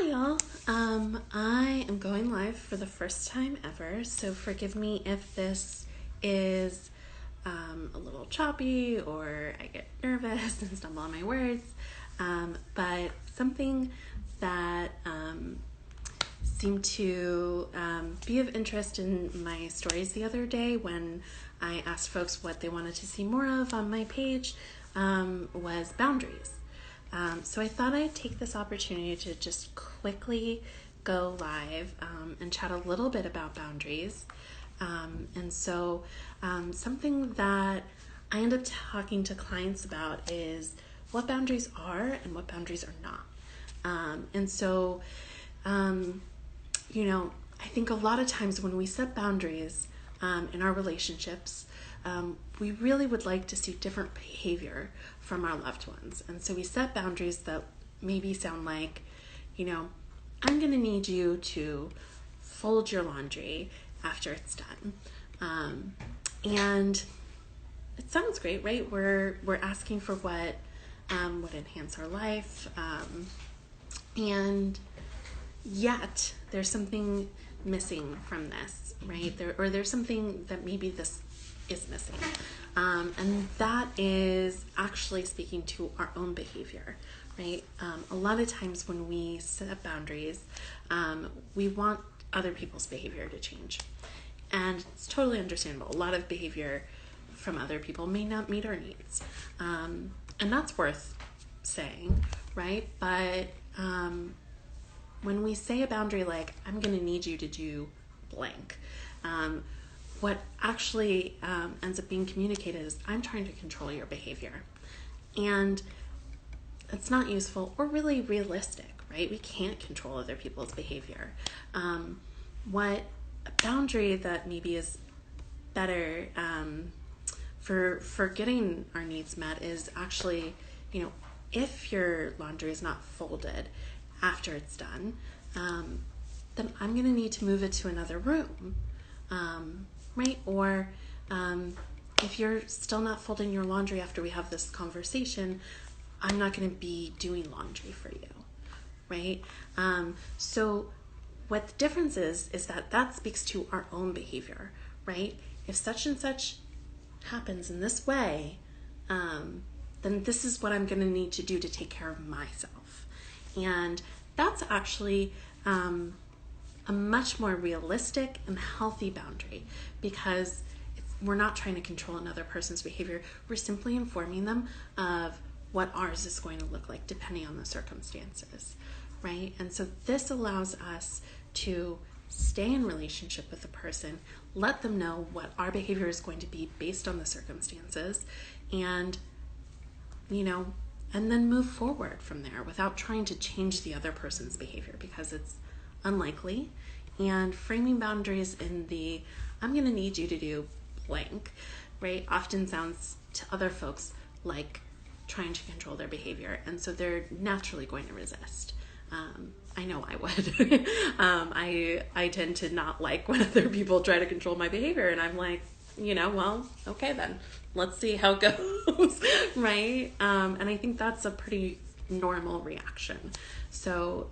Hi y'all. I am going live for the first time ever, so forgive me if this is a little choppy or I get nervous and stumble on my words, but something that seemed to be of interest in my stories the other day when I asked folks what they wanted to see more of on my page was boundaries. So I thought I'd take this opportunity to just quickly go live and chat a little bit about boundaries. And so something that I end up talking to clients about is what boundaries are and what boundaries are not. I think a lot of times when we set boundaries in our relationships, we really would like to see different behavior from our loved ones. And so we set boundaries that maybe sound like, I'm going to need you to fold your laundry after it's done. And it sounds great, right? We're asking for what would enhance our life. And yet there's something missing from this, right? There's something that maybe this is missing. And that is actually speaking to our own behavior, right? A lot of times when we set boundaries, we want other people's behavior to change. And it's totally understandable. A lot of behavior from other people may not meet our needs. And that's worth saying, right? But when we say a boundary like, I'm going to need you to do blank, what actually ends up being communicated is, I'm trying to control your behavior. And it's not useful or really realistic, right? We can't control other people's behavior. What a boundary that maybe is better for getting our needs met is actually, if your laundry is not folded after it's done, then I'm going to need to move it to another room, right? Or if you're still not folding your laundry after we have this conversation, I'm not going to be doing laundry for you, right? So what the difference is that speaks to our own behavior, right? If such and such happens in this way, then this is what I'm going to need to do to take care of myself. And that's actually a much more realistic and healthy boundary, because we're not trying to control another person's behavior. We're simply informing them of what ours is going to look like depending on the circumstances, right? And so this allows us to stay in relationship with the person, let them know what our behavior is going to be based on the circumstances, and and then move forward from there without trying to change the other person's behavior, because it's unlikely. And framing boundaries in the, I'm going to need you to do blank, right, often sounds to other folks like trying to control their behavior. And so they're naturally going to resist. I know I would. I tend to not like when other people try to control my behavior, and I'm like, well, okay then, let's see how it goes, right? And I think that's a pretty normal reaction. So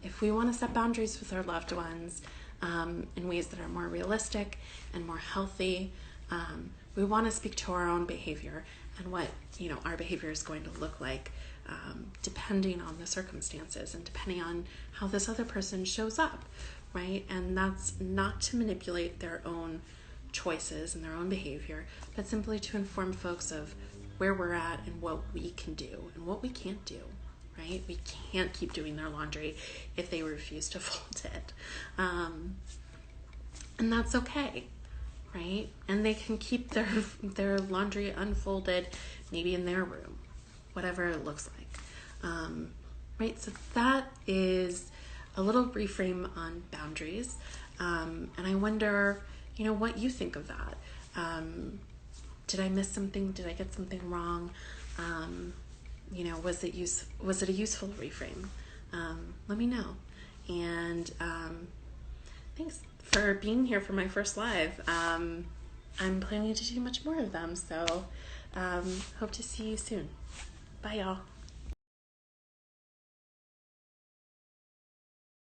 if we want to set boundaries with our loved ones in ways that are more realistic and more healthy, we want to speak to our own behavior and what our behavior is going to look like depending on the circumstances and depending on how this other person shows up, right? And that's not to manipulate their own choices and their own behavior, but simply to inform folks of where we're at and what we can do and what we can't do, right? We can't keep doing their laundry if they refuse to fold it. And that's okay, right? And they can keep their laundry unfolded, maybe in their room, whatever it looks like. Right? So that is a little reframe on boundaries. And I wonder, what you think of that. Did I miss something? Did I get something wrong? Was it a useful reframe? Let me know. And thanks for being here for my first live. I'm planning to do much more of them, so hope to see you soon. Bye, y'all.